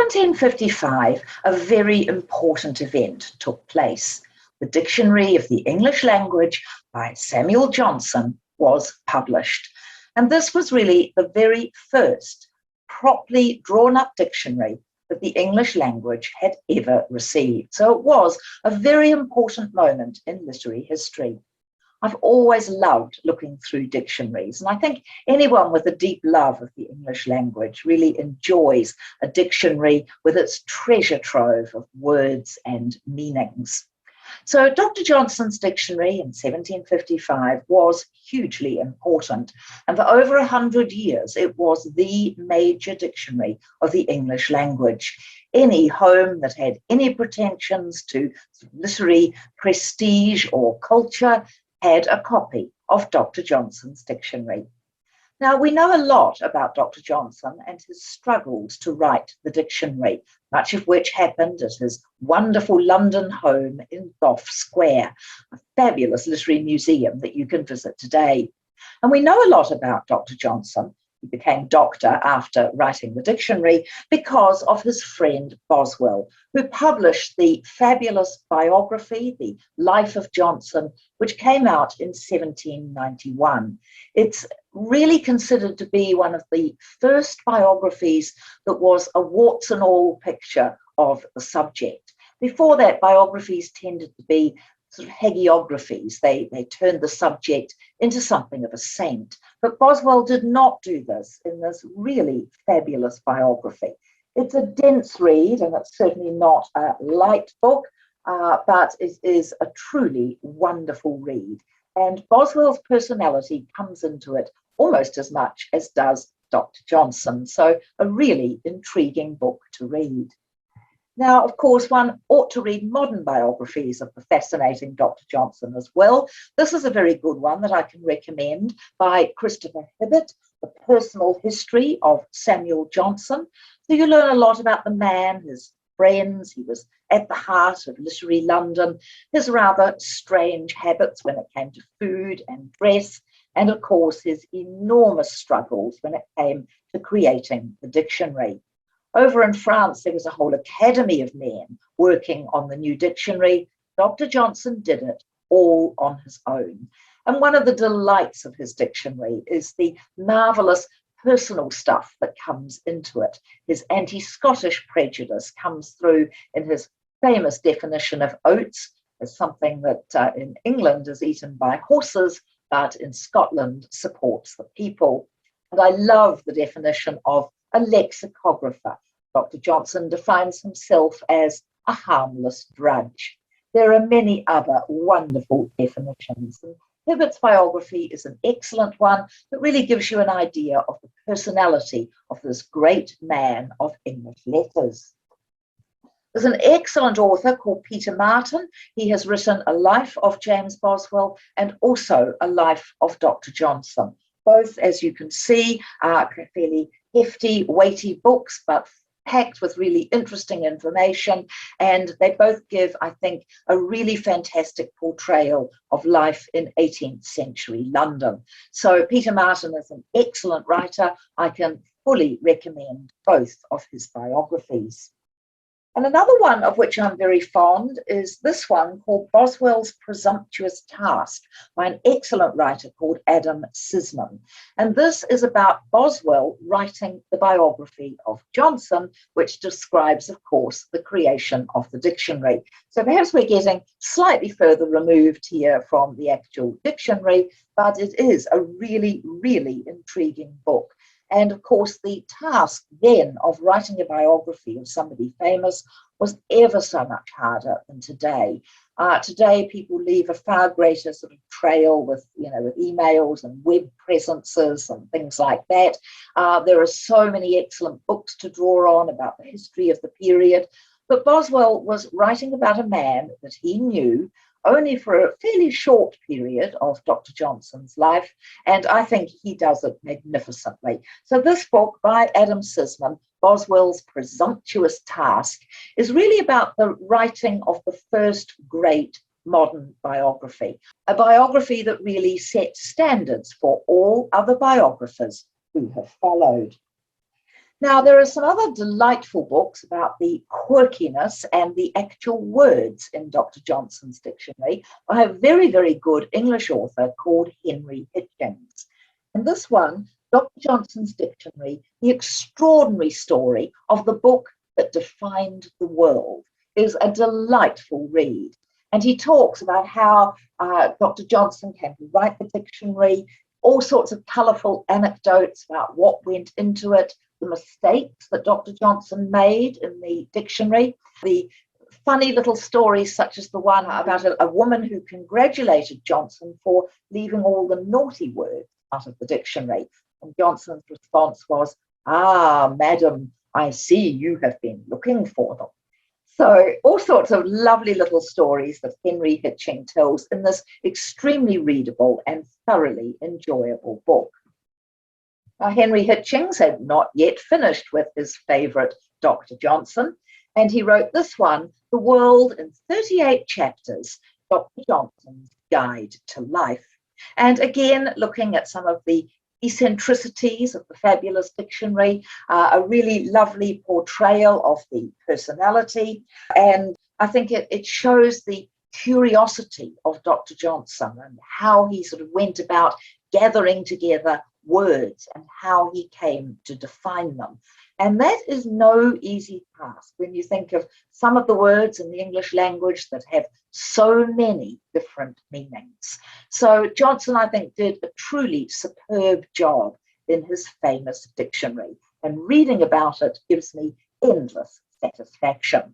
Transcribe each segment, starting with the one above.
1755, a very important event took place. The Dictionary of the English Language by Samuel Johnson was published. And this was really the very first properly drawn up dictionary that the English language had ever received. So it was a very important moment in literary history. I've always loved looking through dictionaries, and I think anyone with a deep love of the English language really enjoys a dictionary with its treasure trove of words and meanings. So Dr. Johnson's dictionary in 1755 was hugely important, and for over 100 years it was the major dictionary of the English language. Any home that had any pretensions to literary prestige or culture had a copy of Dr. Johnson's dictionary. Now, we know a lot about Dr. Johnson and his struggles to write the dictionary, much of which happened at his wonderful London home in Gough Square, a fabulous literary museum that you can visit today. And we know a lot about Dr. Johnson. He became doctor after writing the dictionary because of his friend Boswell, who published the fabulous biography, The Life of Johnson, which came out in 1791. It's really considered to be one of the first biographies that was a warts and all picture of the subject. Before that, biographies tended to be sort of hagiographies. They turned the subject into something of a saint. But Boswell did not do this in this really fabulous biography. It's a dense read, and it's certainly not a light book, but it is a truly wonderful read. And Boswell's personality comes into it almost as much as does Dr. Johnson. So a really intriguing book to read. Now, of course, one ought to read modern biographies of the fascinating Dr. Johnson as well. This is a very good one that I can recommend by Christopher Hibbert, The Personal History of Samuel Johnson. So you learn a lot about the man, his friends. He was at the heart of literary London, his rather strange habits when it came to food and dress, and of course, his enormous struggles when it came to creating the dictionary. Over in France, there was a whole academy of men working on the new dictionary. Dr. Johnson did it all on his own. And one of the delights of his dictionary is the marvellous personal stuff that comes into it. His anti-Scottish prejudice comes through in his famous definition of oats as something that in England is eaten by horses, but in Scotland supports the people. And I love the definition of a lexicographer. Dr. Johnson defines himself as a harmless drudge. There are many other wonderful definitions. And Hibbert's biography is an excellent one that really gives you an idea of the personality of this great man of English letters. There's an excellent author called Peter Martin. He has written a life of James Boswell and also a life of Dr. Johnson. Both, as you can see, are fairly hefty, weighty books, but packed with really interesting information. And they both give, I think, a really fantastic portrayal of life in 18th century London. So Peter Martin is an excellent writer. I can fully recommend both of his biographies. And another one of which I'm very fond is this one called Boswell's Presumptuous Task by an excellent writer called Adam Sisman. And this is about Boswell writing the biography of Johnson, which describes, of course, the creation of the dictionary. So perhaps we're getting slightly further removed here from the actual dictionary, but it is a really, really intriguing book. And of course, the task then of writing a biography of somebody famous was ever so much harder than today. Today, people leave a far greater sort of trail with emails and web presences and things like that. There are so many excellent books to draw on about the history of the period. But Boswell was writing about a man that he knew only for a fairly short period of Dr. Johnson's life, and I think he does it magnificently. So this book by Adam Sisman, Boswell's Presumptuous Task, is really about the writing of the first great modern biography, a biography that really set standards for all other biographers who have followed. Now, there are some other delightful books about the quirkiness and the actual words in Dr. Johnson's dictionary by a very, very good English author called Henry Hitchings. And this one, Dr. Johnson's Dictionary, The Extraordinary Story of the Book That Defined the World, is a delightful read. And he talks about how Dr. Johnson came to write the dictionary, all sorts of colourful anecdotes about what went into it, the mistakes that Dr. Johnson made in the dictionary, the funny little stories such as the one about a woman who congratulated Johnson for leaving all the naughty words out of the dictionary. And Johnson's response was, "Ah, madam, I see you have been looking for them." So all sorts of lovely little stories that Henry Hitchings tells in this extremely readable and thoroughly enjoyable book. Now, Henry Hitchings had not yet finished with his favourite Dr. Johnson, and he wrote this one, The World in 38 Chapters, Dr. Johnson's Guide to Life. And again, looking at some of the eccentricities of the fabulous dictionary, a really lovely portrayal of the personality. And I think it shows the curiosity of Dr. Johnson and how he sort of went about gathering together words and how he came to define them. And that is no easy task when you think of some of the words in the English language that have so many different meanings. So Johnson, I think, did a truly superb job in his famous dictionary, and reading about it gives me endless satisfaction.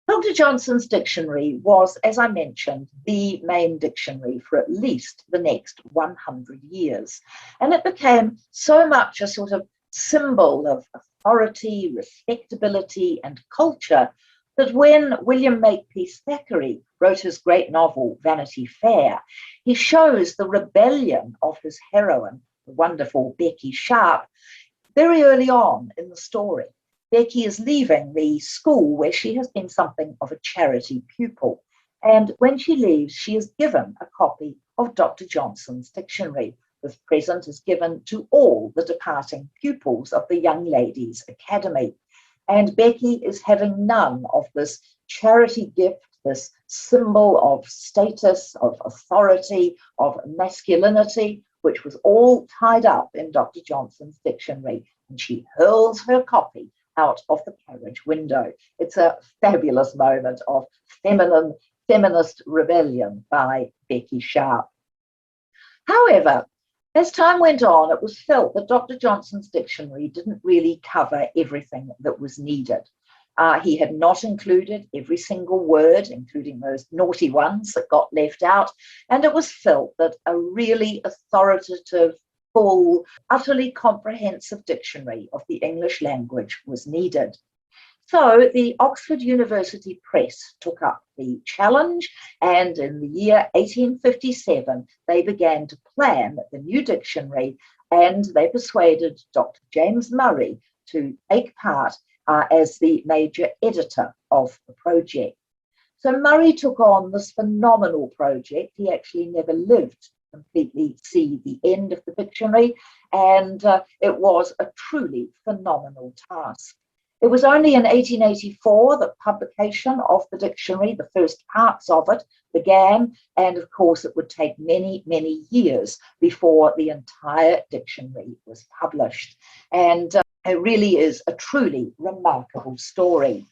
Dr. Johnson's dictionary was, as I mentioned, the main dictionary for at least the next 100 years. And it became so much a sort of symbol of authority, respectability, and culture that when William Makepeace Thackeray wrote his great novel, Vanity Fair, he shows the rebellion of his heroine, the wonderful Becky Sharp, very early on in the story. Becky is leaving the school where she has been something of a charity pupil. And when she leaves, she is given a copy of Dr. Johnson's dictionary. This present is given to all the departing pupils of the Young Ladies' Academy. And Becky is having none of this charity gift, this symbol of status, of authority, of masculinity, which was all tied up in Dr. Johnson's dictionary. And she hurls her copy out of the carriage window. It's a fabulous moment of feminist rebellion by Becky Sharp. However, as time went on, it was felt that Dr. Johnson's dictionary didn't really cover everything that was needed. He had not included every single word, including those naughty ones that got left out, and it was felt that a really authoritative, full, utterly comprehensive dictionary of the English language was needed. So the Oxford University Press took up the challenge, and in the year 1857, they began to plan the new dictionary, and they persuaded Dr. James Murray to take part as the major editor of the project. So Murray took on this phenomenal project. He actually never lived to completely see the end of the dictionary, and it was a truly phenomenal task. It was only in 1884 that publication of the dictionary, the first parts of it, began, and of course it would take many, many years before the entire dictionary was published. And it really is a truly remarkable story.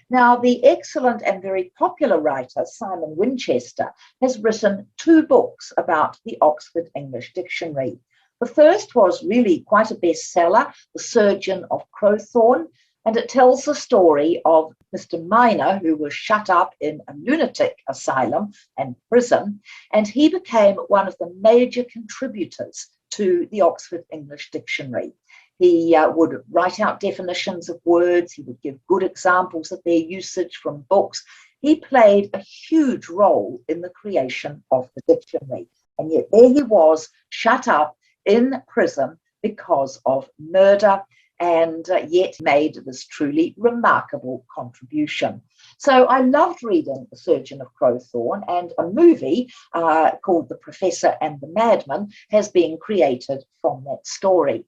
Now, the excellent and very popular writer Simon Winchester has written 2 books about the Oxford English Dictionary. The first was really quite a bestseller, The Surgeon of Crowthorne, and it tells the story of Mr. Minor, who was shut up in a lunatic asylum and prison, and he became one of the major contributors to the Oxford English Dictionary. He would write out definitions of words, he would give good examples of their usage from books. He played a huge role in the creation of the dictionary, and yet there he was, shut up in prison because of murder, and yet made this truly remarkable contribution. So I loved reading The Surgeon of Crowthorne, and a movie called The Professor and the Madman has been created from that story.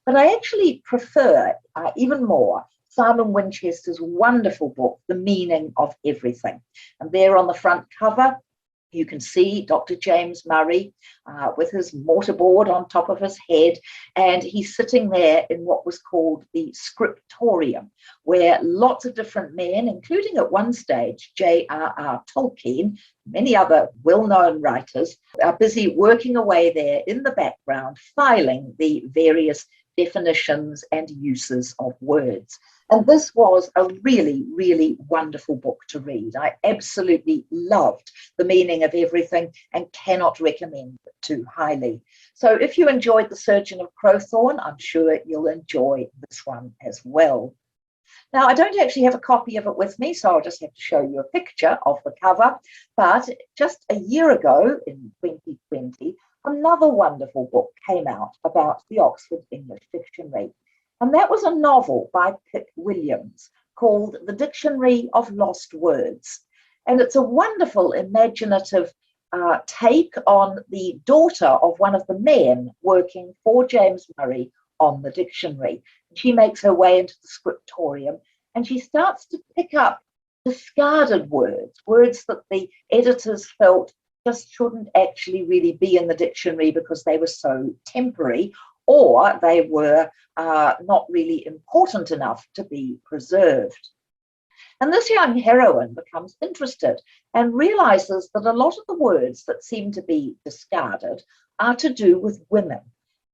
But I actually prefer even more Simon Winchester's wonderful book, The Meaning of Everything. And there on the front cover, you can see Dr. James Murray with his mortarboard on top of his head, and he's sitting there in what was called the scriptorium, where lots of different men, including at one stage J.R.R. Tolkien, many other well-known writers, are busy working away there in the background, filing the various definitions and uses of words. And this was a really, really wonderful book to read. I absolutely loved The Meaning of Everything and cannot recommend it too highly. So if you enjoyed The Surgeon of Crowthorne, I'm sure you'll enjoy this one as well. Now, I don't actually have a copy of it with me, so I'll just have to show you a picture of the cover. But just a year ago, in 2020, another wonderful book came out about the Oxford English Dictionary. And that was a novel by Pip Williams called The Dictionary of Lost Words. And it's a wonderful imaginative take on the daughter of one of the men working for James Murray on the dictionary. She makes her way into the scriptorium and she starts to pick up discarded words, words that the editors felt just shouldn't actually really be in the dictionary because they were so temporary, or they were not really important enough to be preserved. And this young heroine becomes interested and realizes that a lot of the words that seem to be discarded are to do with women.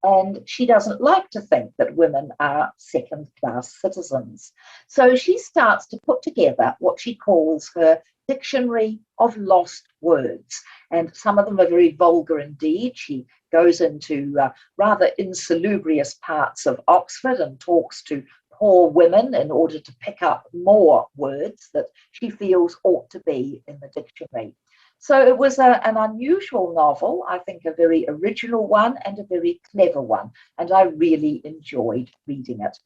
And she doesn't like to think that women are second-class citizens. So she starts to put together what she calls her Dictionary of Lost Words. And some of them are very vulgar indeed. She goes into rather insalubrious parts of Oxford and talks to poor women in order to pick up more words that she feels ought to be in the dictionary. So it was an unusual novel, I think a very original one and a very clever one, and I really enjoyed reading it.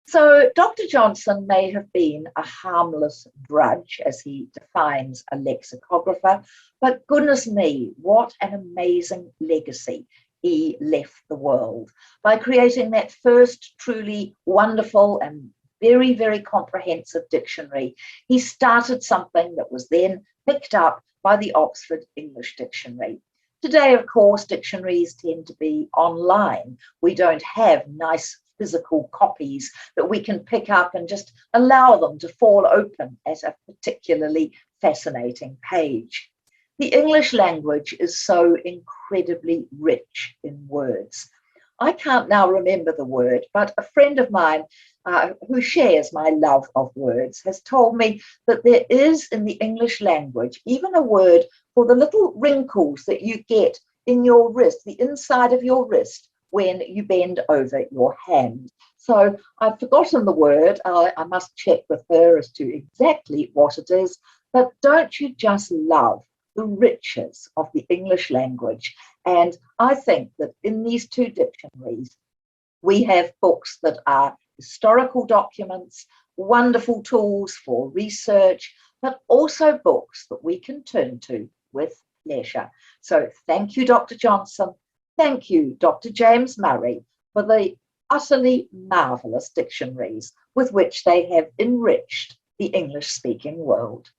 So Dr. Johnson may have been a harmless drudge, as he defines a lexicographer, but goodness me, what an amazing legacy he left the world by creating that first truly wonderful and very, very comprehensive dictionary. He started something that was then picked up by the Oxford English Dictionary. Today, of course, dictionaries tend to be online. We don't have nice physical copies that we can pick up and just allow them to fall open at a particularly fascinating page. The English language is so incredibly rich in words. I can't now remember the word, but a friend of mine who shares my love of words has told me that there is in the English language even a word for the little wrinkles that you get in your wrist, the inside of your wrist, when you bend over your hand. So I've forgotten the word. I must check with her as to exactly what it is. But don't you just love the riches of the English language? And I think that in these two dictionaries, we have books that are historical documents, wonderful tools for research, but also books that we can turn to with pleasure. So thank you, Dr. Johnson. Thank you, Dr. James Murray, for the utterly marvellous dictionaries with which they have enriched the English-speaking world.